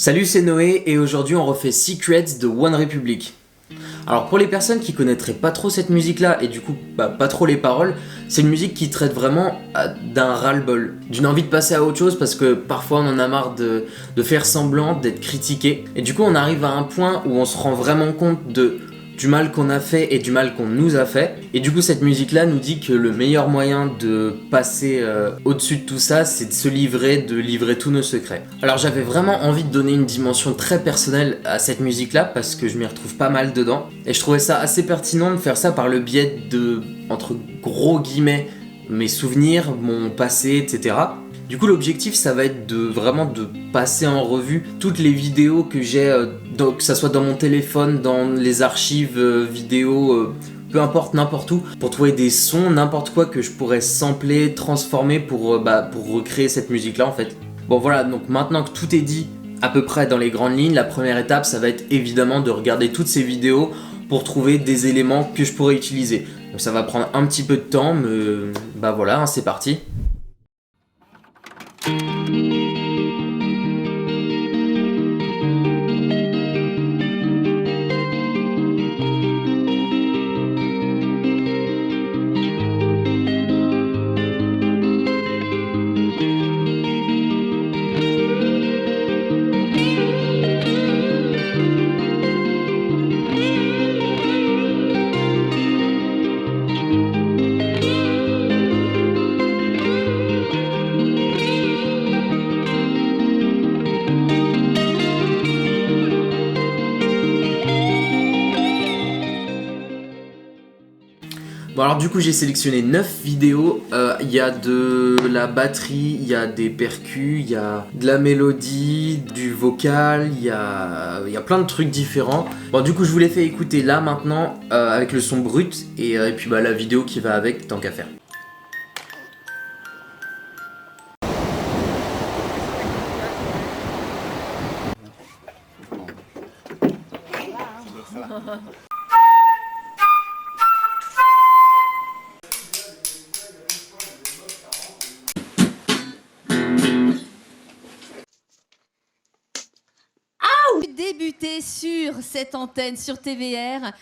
Salut, c'est Noé et aujourd'hui on refait Secrets de OneRepublic. Alors pour les personnes qui connaîtraient pas trop cette musique là et du coup pas trop les paroles, c'est une musique qui traite vraiment d'un ras-le-bol, d'une envie de passer à autre chose parce que parfois on en a marre de faire semblant, d'être critiqué. Et du coup on arrive à un point où on se rend vraiment compte du mal qu'on a fait et du mal qu'on nous a fait. Et du coup cette musique là nous dit que le meilleur moyen de passer au-dessus de tout ça, c'est de se livrer, de livrer tous nos secrets. Alors j'avais vraiment envie de donner une dimension très personnelle à cette musique là parce que je m'y retrouve pas mal dedans. Et je trouvais ça assez pertinent de faire ça par le biais de, entre gros guillemets, mes souvenirs, mon passé, etc. Du coup l'objectif ça va être vraiment de passer en revue toutes les vidéos que j'ai, que ça soit dans mon téléphone, dans les archives vidéo, peu importe, n'importe où, pour trouver des sons, n'importe quoi que je pourrais sampler, transformer pour recréer cette musique là en fait. Bon voilà, donc maintenant que tout est dit à peu près dans les grandes lignes, la première étape ça va être évidemment de regarder toutes ces vidéos pour trouver des éléments que je pourrais utiliser. Donc ça va prendre un petit peu de temps, mais voilà, hein, c'est parti. Bon alors du coup j'ai sélectionné 9 vidéos, il y a de la batterie, il y a des percus, il y a de la mélodie, du vocal, il y a plein de trucs différents. Bon du coup je vous les fais écouter là maintenant avec le son brut et puis la vidéo qui va avec tant qu'à faire. Débuter sur cette antenne, sur TVR.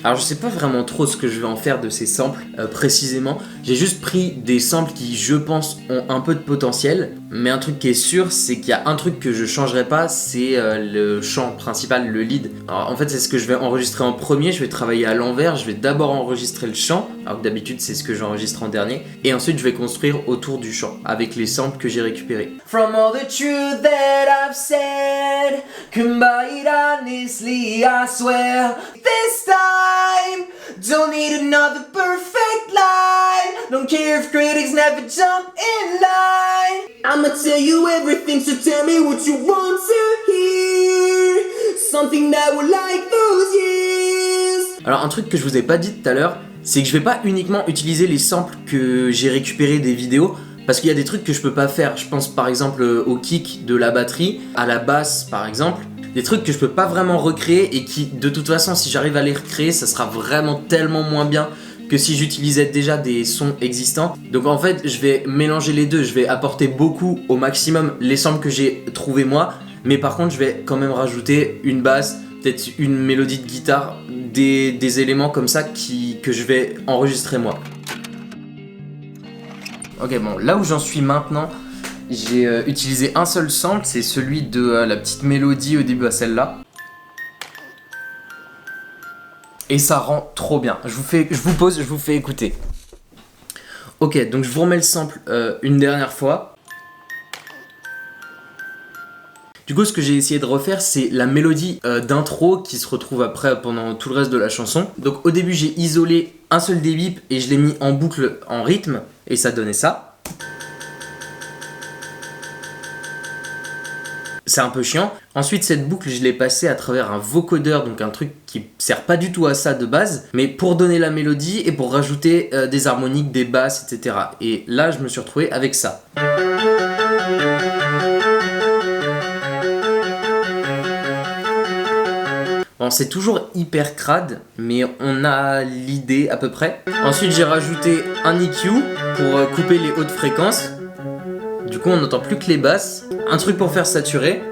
Alors je sais pas vraiment trop ce que je vais en faire de ces samples précisément. J'ai juste pris des samples qui je pense ont un peu de potentiel. Mais un truc qui est sûr, c'est qu'il y a un truc que je changerai pas, c'est le chant principal, le lead. Alors en fait c'est ce que je vais enregistrer en premier, je vais travailler à l'envers, je vais d'abord enregistrer le chant, alors que d'habitude c'est ce que j'enregistre en dernier. Et ensuite je vais construire autour du chant, avec les samples que j'ai récupérés. From all the truth that I've said, combined honestly I swear, this time, don't need another perfect line. Don't care if critics never jump in line. I'ma tell you everything, so tell me what you want to hear. Something that will like those years. Alors un truc que je vous ai pas dit tout à l'heure, c'est que je vais pas uniquement utiliser les samples que j'ai récupérés des vidéos. Parce qu'il y a des trucs que je peux pas faire. Je pense par exemple au kick de la batterie, à la basse par exemple. Des trucs que je peux pas vraiment recréer et qui, de toute façon, si j'arrive à les recréer, ça sera vraiment tellement moins bien que si j'utilisais déjà des sons existants. Donc en fait, je vais mélanger les deux. Je vais apporter beaucoup au maximum les samples que j'ai trouvés moi. Mais par contre, je vais quand même rajouter une basse, peut-être une mélodie de guitare, des éléments comme ça que je vais enregistrer moi. Ok, bon, là où j'en suis maintenant, j'ai utilisé un seul sample, c'est celui de la petite mélodie au début à celle-là. Et ça rend trop bien. Je vous pose, je vous fais écouter. Ok, donc je vous remets le sample une dernière fois. Du coup, ce que j'ai essayé de refaire, c'est la mélodie d'intro qui se retrouve après pendant tout le reste de la chanson. Donc au début, j'ai isolé un seul des bips et je l'ai mis en boucle en rythme et ça donnait ça. C'est un peu chiant. Ensuite, cette boucle, je l'ai passée à travers un vocodeur, donc un truc qui sert pas du tout à ça de base, mais pour donner la mélodie et pour rajouter des harmoniques, des basses, etc. Et là, je me suis retrouvé avec ça. Bon, c'est toujours hyper crade, mais on a l'idée à peu près. Ensuite, j'ai rajouté un EQ pour couper les hautes fréquences. Du coup on n'entend plus que les basses. Un truc pour faire saturer.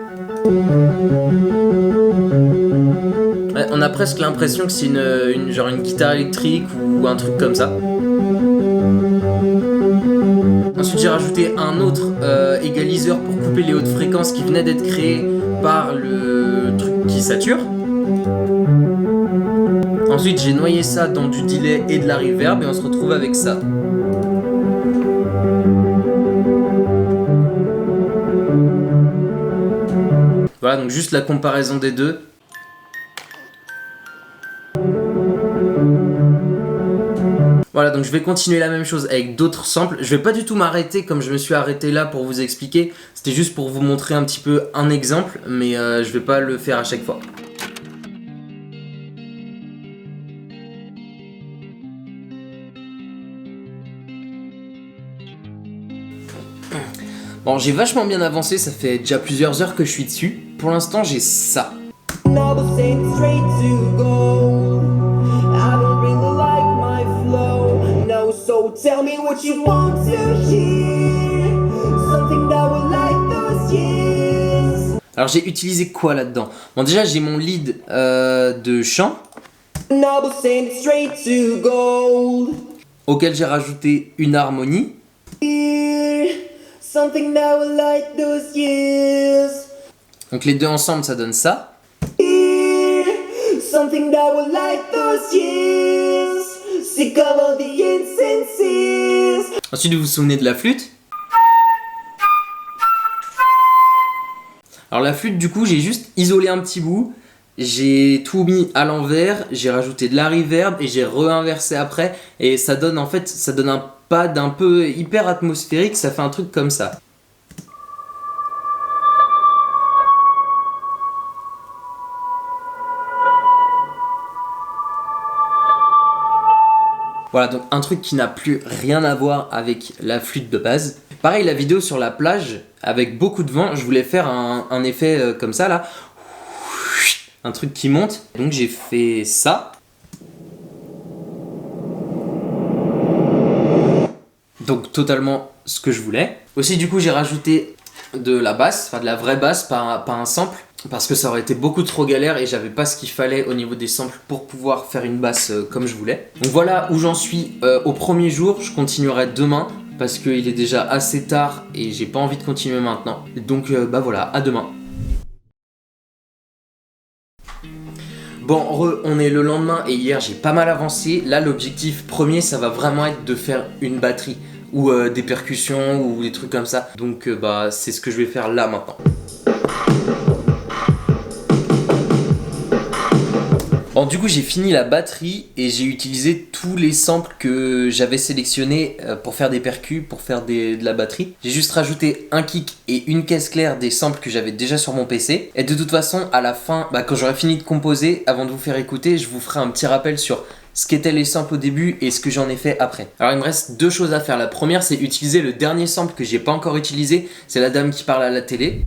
Ouais, on a presque l'impression que c'est genre une guitare électrique ou un truc comme ça. Ensuite j'ai rajouté un autre égaliseur pour couper les hautes fréquences qui venaient d'être créées par le truc qui sature. Ensuite j'ai noyé ça dans du delay et de la reverb et on se retrouve avec ça. Voilà, donc juste la comparaison des deux. Voilà, donc je vais continuer la même chose avec d'autres samples. Je vais pas du tout m'arrêter comme je me suis arrêté là pour vous expliquer. C'était juste pour vous montrer un petit peu un exemple, mais je vais pas le faire à chaque fois. Bon, j'ai vachement bien avancé, ça fait déjà plusieurs heures que je suis dessus. Pour l'instant, j'ai ça. Alors j'ai utilisé quoi là-dedans? Bon déjà j'ai mon lead de chant auquel j'ai rajouté une harmonie. Donc les deux ensemble ça donne ça. Ensuite vous vous souvenez de la flûte. Alors la flûte du coup j'ai juste isolé un petit bout, j'ai tout mis à l'envers, j'ai rajouté de la reverb et j'ai re-inversé après et ça donne en fait, ça donne un pad un peu hyper atmosphérique, ça fait un truc comme ça. Voilà, donc un truc qui n'a plus rien à voir avec la flûte de base. Pareil, la vidéo sur la plage, avec beaucoup de vent, je voulais faire un effet comme ça là. Un truc qui monte. Donc j'ai fait ça. Donc totalement ce que je voulais. Aussi du coup j'ai rajouté de la basse, enfin de la vraie basse, pas un sample. Parce que ça aurait été beaucoup trop galère et j'avais pas ce qu'il fallait au niveau des samples pour pouvoir faire une basse comme je voulais. Donc voilà où j'en suis au premier jour, je continuerai demain parce qu'il est déjà assez tard et j'ai pas envie de continuer maintenant. Donc bah voilà, à demain. Bon, on est le lendemain et hier j'ai pas mal avancé. Là l'objectif premier ça va vraiment être de faire une batterie ou des percussions ou des trucs comme ça. Donc bah c'est ce que je vais faire là maintenant. Bon, du coup j'ai fini la batterie et j'ai utilisé tous les samples que j'avais sélectionnés pour faire des percus, pour faire de la batterie. J'ai juste rajouté un kick et une caisse claire des samples que j'avais déjà sur mon PC. Et de toute façon à la fin, quand j'aurai fini de composer, avant de vous faire écouter, je vous ferai un petit rappel sur ce qu'étaient les samples au début et ce que j'en ai fait après. Alors il me reste deux choses à faire. La première c'est utiliser le dernier sample que j'ai pas encore utilisé, c'est la dame qui parle à la télé.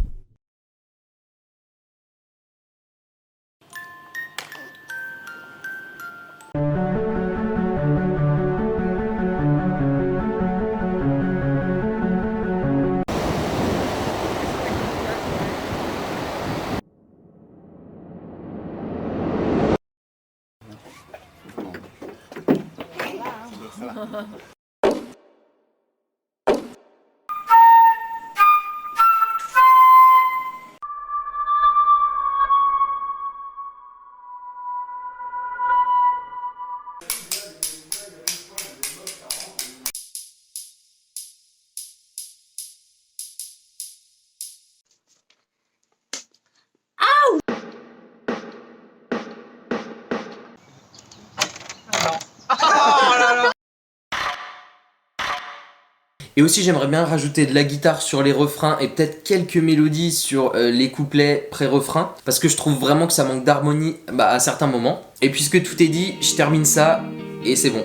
Et aussi j'aimerais bien rajouter de la guitare sur les refrains et peut-être quelques mélodies sur les couplets pré-refrains parce que je trouve vraiment que ça manque d'harmonie à certains moments. Et puisque tout est dit, je termine ça et c'est bon.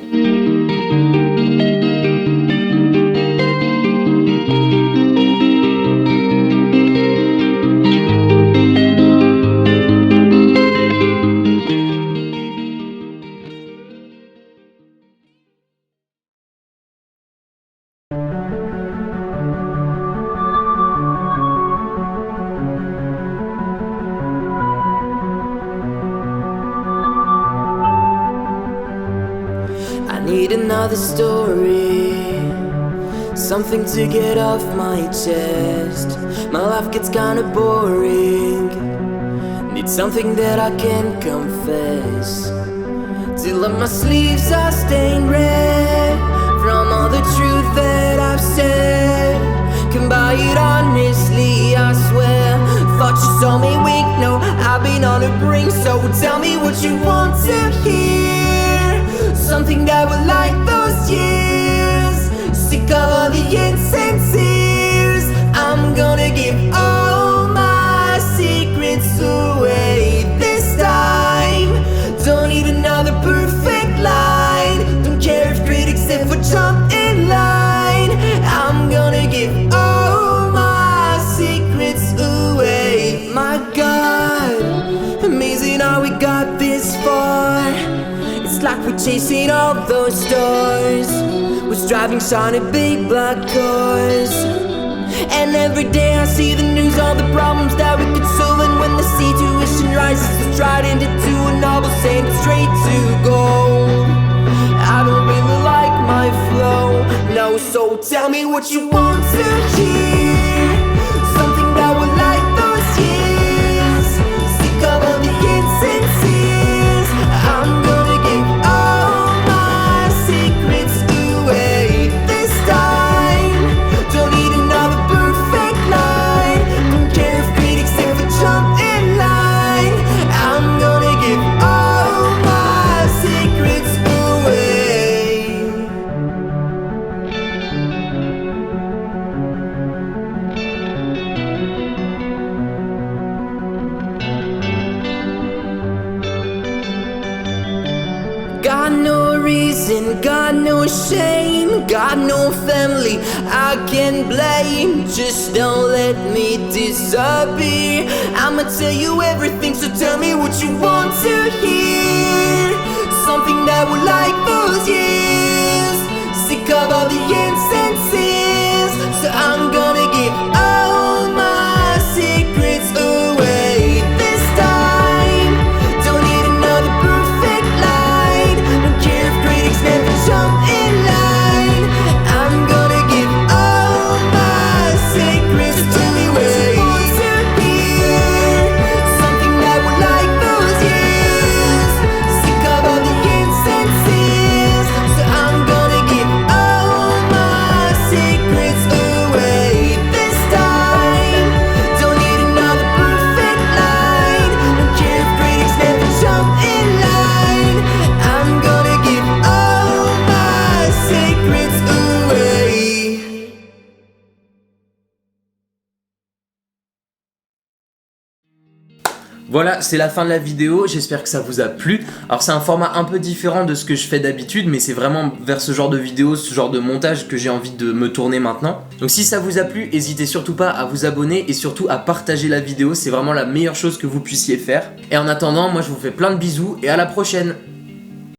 need another story, something to get off my chest. My life gets kinda boring, need something that I can confess. Till up my sleeves are stained red from all the truth that I've said. Can buy it honestly, I swear. Thought you saw me weak, no, I've been on a brink. So tell me what you want to hear, something that will like those years. Sick of all the insincere, I'm gonna give all my secrets away this time. Don't need another perfect line, don't care if critics ever jump in line. I'm gonna give all my secrets away. My God, amazing how we got this far. It's like we're chasing all those stars, was driving shiny big black cars. And every day I see the news, all the problems that we could solve. And when the situation rises, it's trident into a novel saying it's straight to gold. I don't really like my flow, no, so tell me what you want to hear, something that will like those years. Sick of all the insincere, I'm gonna give all my secrets away this time. Don't need another perfect line, don't care if critics ever jump in line. I'm gonna give all my secrets away. Got no reason, got no shame, got no family I can blame. Just don't let me disappear, I'ma tell you everything, so tell me what you want to hear, something that will like those years. Sick of all the instances, so I'm gonna give all my secrets away this time. Don't need another perfect line, don't care if critics never jump in line. I'm gonna give all my secrets away. To hear something that will like those years. Sick of all the instances, so I'm gonna give all my secrets away this time. Don't need another perfect line, don't care if critics never jump in line. I'm gonna give all my secrets away. Voilà, c'est la fin de la vidéo, j'espère que ça vous a plu. Alors c'est un format un peu différent de ce que je fais d'habitude, mais c'est vraiment vers ce genre de vidéo, ce genre de montage que j'ai envie de me tourner maintenant. Donc si ça vous a plu, n'hésitez surtout pas à vous abonner et surtout à partager la vidéo, c'est vraiment la meilleure chose que vous puissiez faire. Et en attendant, moi je vous fais plein de bisous et à la prochaine.